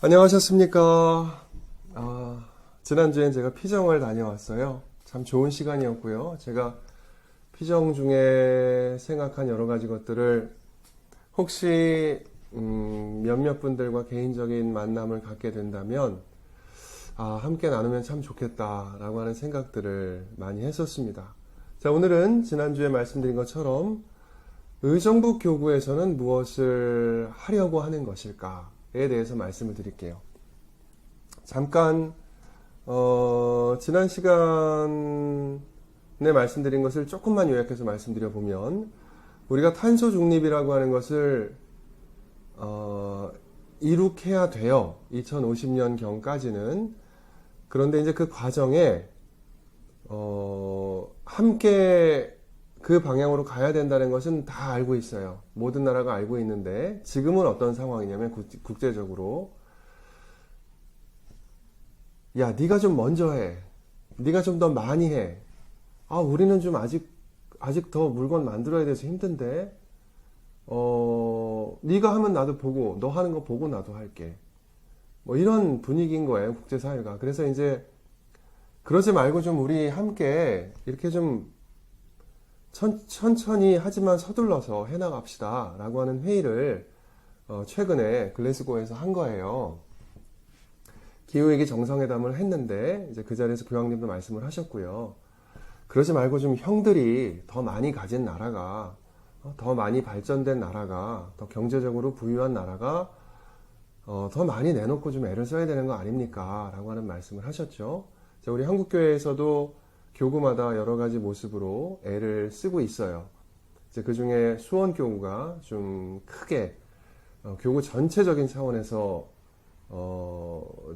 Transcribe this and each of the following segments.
안녕하셨습니까? 지난주엔 제가 피정을 다녀왔어요. 참 좋은 시간이었고요. 제가 피정 중에 생각한 여러 가지 것들을 혹시 몇몇 분들과 개인적인 만남을 갖게 된다면 함께 나누면 참 좋겠다라고 하는 생각들을 많이 했었습니다. 자, 오늘은 지난주에 말씀드린 것처럼 의정부 교구에서는 무엇을 하려고 하는 것일까에 대해서 말씀을 드릴게요. 잠깐 지난 시간에 말씀드린 것을 조금만 요약해서 말씀드려 보면, 우리가 탄소 중립이라고 하는 것을 이룩해야 돼요. 2050년경까지는. 그런데 이제 그 과정에 함께 그 방향으로 가야 된다는 것은 다 알고 있어요. 모든 나라가 알고 있는데, 지금은 어떤 상황이냐면 국제적으로 야, 네가 좀 먼저 해. 네가 좀 더 많이 해. 우리는 좀 아직 더 물건 만들어야 돼서 힘든데, 네가 하면 나도 보고, 너 하는 거 보고 나도 할게. 뭐 이런 분위기인 거예요, 국제사회가. 그래서 이제 그러지 말고 좀 우리 함께 이렇게 좀 천천히 하지만 서둘러서 해나갑시다 라고 하는 회의를 최근에 글래스고에서 한 거예요. 기후위기 정상회담을 했는데, 이제 그 자리에서 교황님도 말씀을 하셨고요. 그러지 말고 좀 형들이 더 많이 가진 나라가, 더 많이 발전된 나라가, 더 경제적으로 부유한 나라가 더 많이 내놓고 좀 애를 써야 되는 거 아닙니까? 라고 하는 말씀을 하셨죠. 자, 우리 한국교회에서도 교구마다 여러 가지 모습으로 애를 쓰고 있어요. 이제 그 중에 수원교구가 좀 크게 교구 전체적인 차원에서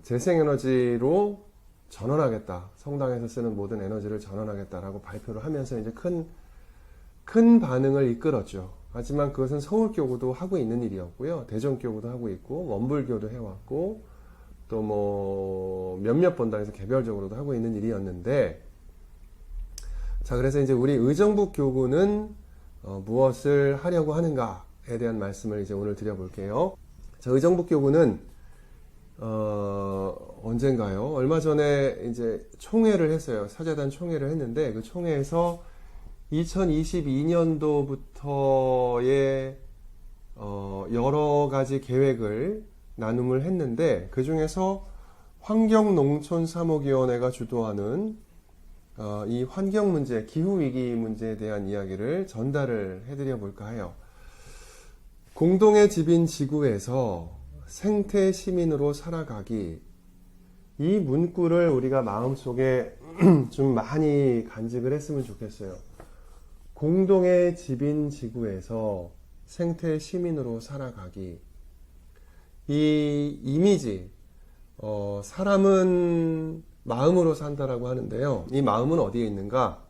재생에너지로 전환하겠다. 성당에서 쓰는 모든 에너지를 전환하겠다라고 발표를 하면서 이제 큰 반응을 이끌었죠. 하지만 그것은 서울교구도 하고 있는 일이었고요. 대전교구도 하고 있고, 원불교도 해왔고, 또 뭐 몇몇 본당에서 개별적으로도 하고 있는 일이었는데, 자, 그래서 이제 우리 의정부 교구는 무엇을 하려고 하는가에 대한 말씀을 이제 오늘 드려볼게요. 자, 의정부 교구는 언젠가요? 얼마 전에 이제 총회를 했어요. 사재단 총회를 했는데, 그 총회에서 2022년도부터의 여러 가지 계획을 나눔을 했는데, 그 중에서 환경농촌사목위원회가 주도하는 이 환경 문제, 기후위기 문제에 대한 이야기를 전달을 해드려 볼까 해요. 공동의 집인 지구에서 생태 시민으로 살아가기, 이 문구를 우리가 마음속에 좀 많이 간직을 했으면 좋겠어요. 공동의 집인 지구에서 생태 시민으로 살아가기. 이 이미지, 사람은 마음으로 산다라고 하는데요. 이 마음은 어디에 있는가?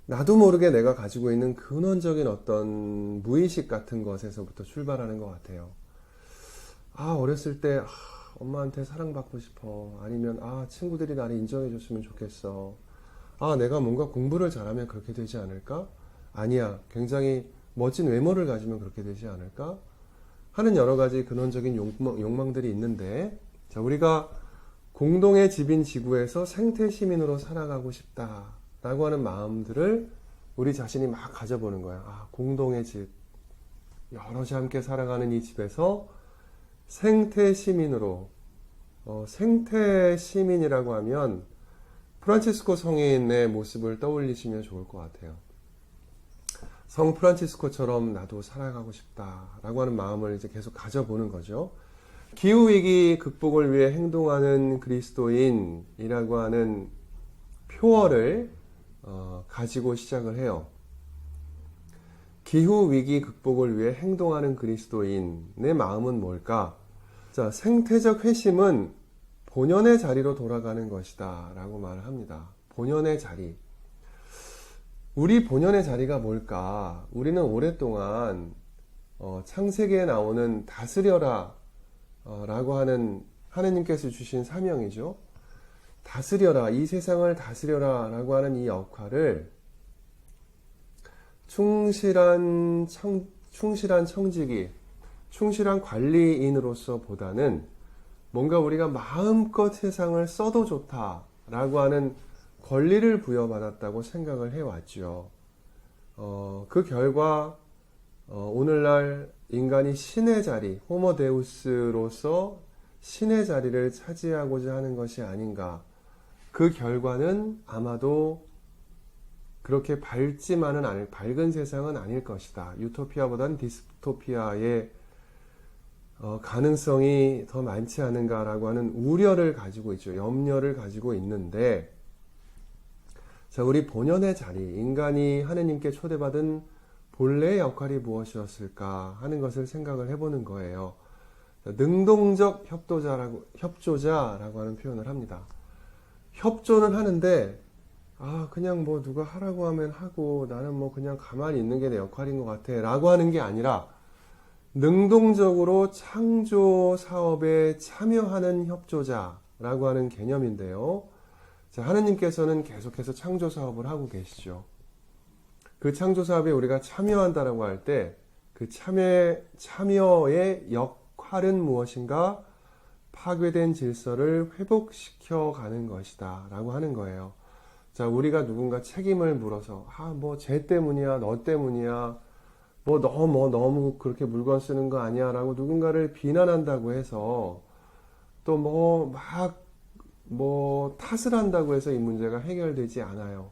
나도 모르게 내가 가지고 있는 근원적인 어떤 무의식 같은 것에서부터 출발하는 것 같아요. 어렸을 때 엄마한테 사랑받고 싶어. 아니면 친구들이 나를 인정해줬으면 좋겠어. 내가 뭔가 공부를 잘하면 그렇게 되지 않을까? 아니야, 굉장히 멋진 외모를 가지면 그렇게 되지 않을까? 하는 여러 가지 근원적인 욕망들이 있는데, 자, 우리가 공동의 집인 지구에서 생태 시민으로 살아가고 싶다라고 하는 마음들을 우리 자신이 막 가져보는 거야. 공동의 집, 여럿이 함께 살아가는 이 집에서 생태 시민으로, 생태 시민이라고 하면 프란치스코 성인의 모습을 떠올리시면 좋을 것 같아요. 성 프란치스코처럼 나도 살아가고 싶다라고 하는 마음을 이제 계속 가져보는 거죠. 기후위기 극복을 위해 행동하는 그리스도인이라고 하는 표어를 가지고 시작을 해요. 기후위기 극복을 위해 행동하는 그리스도인의 마음은 뭘까? 자, 생태적 회심은 본연의 자리로 돌아가는 것이다 라고 말을 합니다. 본연의 자리. 우리 본연의 자리가 뭘까? 우리는 오랫동안 창세기에 나오는 다스려라 라고 하는 하느님께서 주신 사명이죠. 다스려라, 이 세상을 다스려라 라고 하는 이 역할을 충실한 청지기, 충실한 관리인으로서 보다는 뭔가 우리가 마음껏 세상을 써도 좋다라고 하는 권리를 부여받았다고 생각을 해왔죠. 그 결과 오늘날 인간이 신의 자리, 호모데우스로서 신의 자리를 차지하고자 하는 것이 아닌가. 그 결과는 아마도 그렇게 밝은 세상은 아닐 것이다. 유토피아보다는 디스토피아의 가능성이 더 많지 않은가라고 하는 우려를 가지고 있죠. 염려를 가지고 있는데, 자, 우리 본연의 자리, 인간이 하느님께 초대받은 본래의 역할이 무엇이었을까 하는 것을 생각을 해보는 거예요. 자, 능동적 협조자라고 하는 표현을 합니다. 협조는 하는데, 그냥 뭐 누가 하라고 하면 하고 나는 뭐 그냥 가만히 있는 게 내 역할인 것 같아 라고 하는 게 아니라 능동적으로 창조 사업에 참여하는 협조자라고 하는 개념인데요. 자, 하느님께서는 계속해서 창조 사업을 하고 계시죠. 그 창조 사업에 우리가 참여한다라고 할 때 그 참여의 역할은 무엇인가? 파괴된 질서를 회복시켜 가는 것이다 라고 하는 거예요. 자, 우리가 누군가 책임을 물어서 뭐 쟤 때문이야, 너 때문이야, 너무 그렇게 물건 쓰는 거 아니야 라고 누군가를 비난한다고 해서 또 탓을 한다고 해서 이 문제가 해결되지 않아요.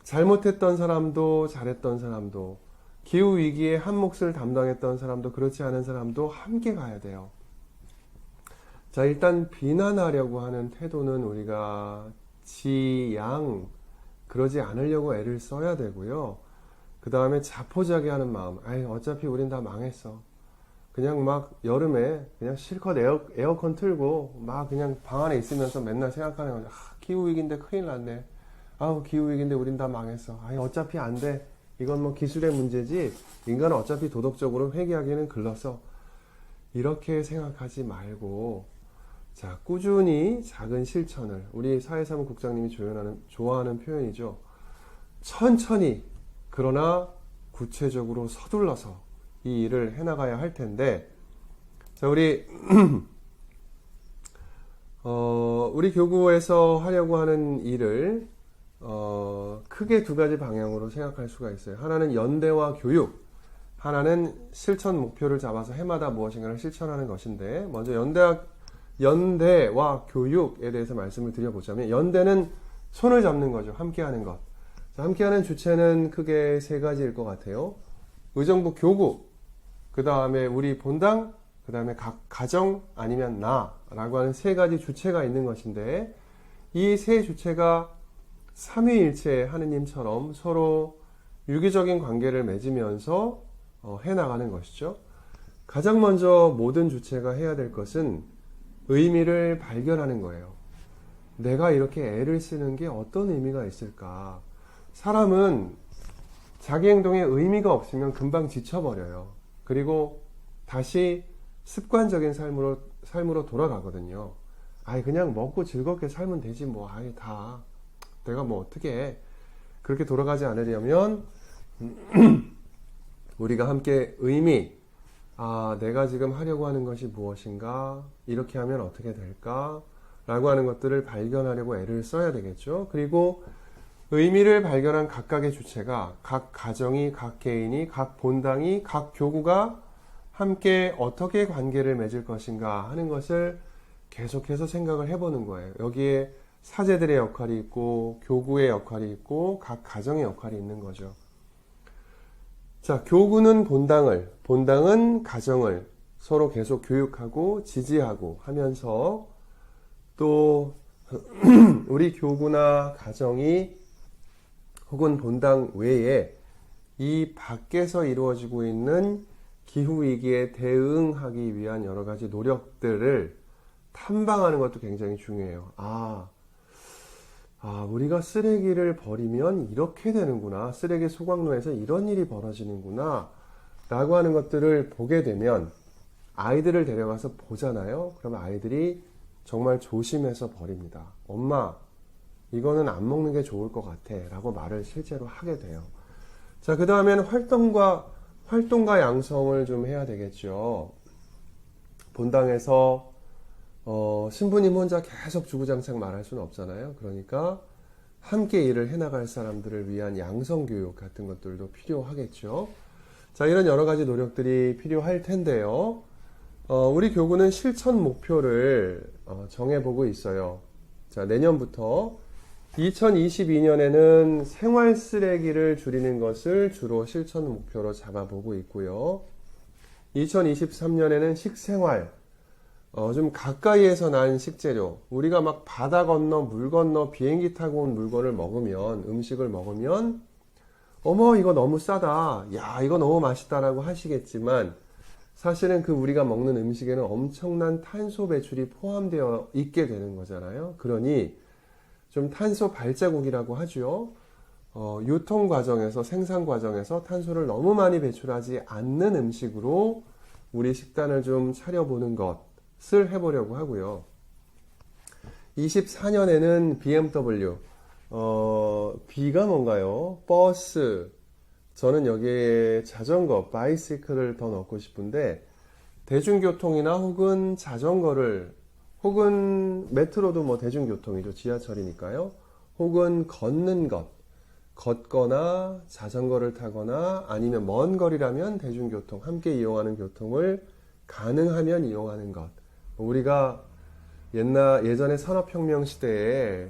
잘못했던 사람도 잘했던 사람도 기후위기에 한 몫을 담당했던 사람도 그렇지 않은 사람도 함께 가야 돼요. 자, 일단 비난하려고 하는 태도는 우리가 그러지 않으려고 애를 써야 되고요. 그 다음에 자포자기 하는 마음. 어차피 우린 다 망했어. 그냥 막 여름에 그냥 실컷 에어컨 틀고 막 그냥 방 안에 있으면서 맨날 생각하는 거죠. 기후위기인데 큰일 났네. 기후위기인데 우린 다 망했어. 어차피 안 돼. 이건 뭐 기술의 문제지. 인간은 어차피 도덕적으로 회개하기는 글렀어. 이렇게 생각하지 말고, 자, 꾸준히 작은 실천을, 우리 사회사무국장님이 좋아하는 표현이죠. 천천히, 그러나 구체적으로 서둘러서 이 일을 해나가야 할 텐데, 자, 우리 교구에서 하려고 하는 일을 크게 두 가지 방향으로 생각할 수가 있어요. 하나는 연대와 교육, 하나는 실천 목표를 잡아서 해마다 무엇인가를 실천하는 것인데, 먼저 연대와 교육에 대해서 말씀을 드려보자면, 연대는 손을 잡는 거죠. 함께하는 것. 자, 함께하는 주체는 크게 세 가지일 것 같아요. 의정부 교구, 그 다음에 우리 본당, 그 다음에 각 가정 아니면 나라고 하는 세 가지 주체가 있는 것인데, 이 세 주체가 삼위일체 하느님처럼 서로 유기적인 관계를 맺으면서 해나가는 것이죠. 가장 먼저 모든 주체가 해야 될 것은 의미를 발견하는 거예요. 내가 이렇게 애를 쓰는 게 어떤 의미가 있을까? 사람은 자기 행동에 의미가 없으면 금방 지쳐버려요. 그리고 다시 습관적인 삶으로 돌아가거든요. 그냥 먹고 즐겁게 살면 되지 뭐. 내가 뭐 어떻게 해. 그렇게 돌아가지 않으려면 우리가 함께 의미, 내가 지금 하려고 하는 것이 무엇인가, 이렇게 하면 어떻게 될까 라고 하는 것들을 발견하려고 애를 써야 되겠죠. 그리고 의미를 발견한 각각의 주체가, 각 가정이, 각 개인이, 각 본당이, 각 교구가 함께 어떻게 관계를 맺을 것인가 하는 것을 계속해서 생각을 해보는 거예요. 여기에 사제들의 역할이 있고 교구의 역할이 있고 각 가정의 역할이 있는 거죠. 자, 교구는 본당은 가정을 서로 계속 교육하고 지지하고 하면서, 또 우리 교구나 가정이 혹은 본당 외에 이 밖에서 이루어지고 있는 기후위기에 대응하기 위한 여러 가지 노력들을 탐방하는 것도 굉장히 중요해요. 우리가 쓰레기를 버리면 이렇게 되는구나. 쓰레기 소각로에서 이런 일이 벌어지는구나. 라고 하는 것들을 보게 되면 아이들을 데려가서 보잖아요. 그러면 아이들이 정말 조심해서 버립니다. 엄마, 이거는 안 먹는 게 좋을 것 같아. 라고 말을 실제로 하게 돼요. 자, 그 다음에는 활동가 양성을 좀 해야 되겠죠. 본당에서 신부님 혼자 계속 주구장창 말할 수는 없잖아요. 그러니까 함께 일을 해나갈 사람들을 위한 양성교육 같은 것들도 필요하겠죠. 자, 이런 여러 가지 노력들이 필요할 텐데요. 우리 교구는 실천 목표를 정해보고 있어요. 자, 내년부터 2022년에는 생활 쓰레기를 줄이는 것을 주로 실천 목표로 잡아보고 있고요. 2023년에는 식생활, 좀 가까이에서 난 식재료, 우리가 막 바다 건너, 물 건너, 비행기 타고 온 물건을 먹으면, 음식을 먹으면, 어머, 이거 너무 싸다. 야, 이거 너무 맛있다라고 하시겠지만, 사실은 그 우리가 먹는 음식에는 엄청난 탄소 배출이 포함되어 있게 되는 거잖아요. 그러니, 좀 탄소 발자국이라고 하죠. 유통 과정에서, 생산 과정에서 탄소를 너무 많이 배출하지 않는 음식으로 우리 식단을 좀 차려보는 것을 해보려고 하고요. 24년에는 BMW, B가 뭔가요? 버스. 저는 여기에 자전거, 바이시클을 더 넣고 싶은데, 대중교통이나 혹은 자전거를, 혹은 메트로도 뭐 대중교통이죠. 지하철이니까요. 혹은 걷는 것, 걷거나 자전거를 타거나 아니면 먼 거리라면 대중교통, 함께 이용하는 교통을 가능하면 이용하는 것. 우리가 예전에 산업혁명 시대에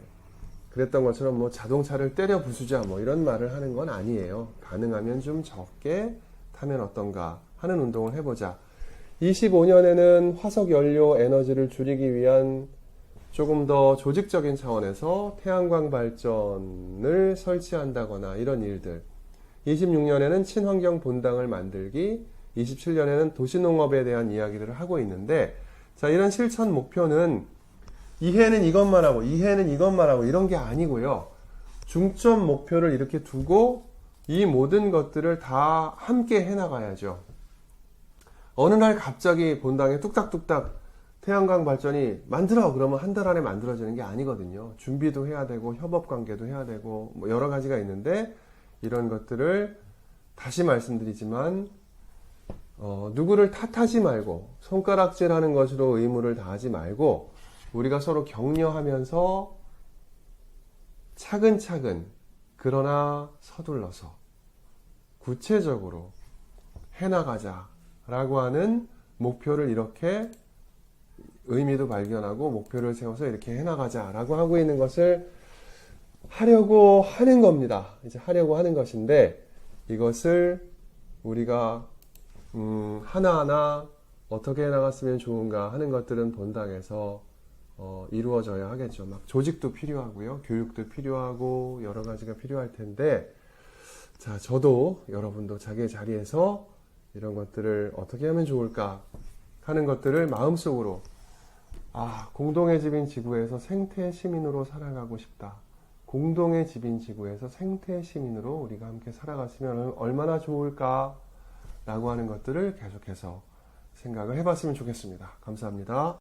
그랬던 것처럼 뭐 자동차를 때려 부수자 뭐 이런 말을 하는 건 아니에요. 가능하면 좀 적게 타면 어떤가 하는 운동을 해보자. 25년에는 화석 연료 에너지를 줄이기 위한 조금 더 조직적인 차원에서 태양광 발전을 설치한다거나 이런 일들. 26년에는 친환경 본당을 만들기, 27년에는 도시농업에 대한 이야기들을 하고 있는데, 자, 이런 실천 목표는 이해는 이것만 하고, 이해는 이것만 하고, 이런 게 아니고요. 중점 목표를 이렇게 두고 이 모든 것들을 다 함께 해나가야죠. 어느 날 갑자기 본당에 뚝딱뚝딱 태양광 발전이 만들어! 그러면 한 달 안에 만들어지는 게 아니거든요. 준비도 해야 되고, 협업 관계도 해야 되고, 뭐 여러 가지가 있는데, 이런 것들을 다시 말씀드리지만, 누구를 탓하지 말고, 손가락질 하는 것으로 의무를 다하지 말고, 우리가 서로 격려하면서 차근차근, 그러나 서둘러서, 구체적으로 해나가자라고 하는 목표를 이렇게 의미도 발견하고 목표를 세워서 이렇게 해나가자라고 하고 있는 것을 하려고 하는 겁니다. 이제 하려고 하는 것인데 이것을 우리가 하나하나 어떻게 해나갔으면 좋은가 하는 것들은 본당에서 이루어져야 하겠죠. 막 조직도 필요하고요. 교육도 필요하고 여러 가지가 필요할 텐데 자, 저도 여러분도 자기의 자리에서 이런 것들을 어떻게 하면 좋을까 하는 것들을 마음속으로 공동의 집인 지구에서 생태 시민으로 살아가고 싶다. 공동의 집인 지구에서 생태 시민으로 우리가 함께 살아갔으면 얼마나 좋을까 라고 하는 것들을 계속해서 생각을 해봤으면 좋겠습니다. 감사합니다.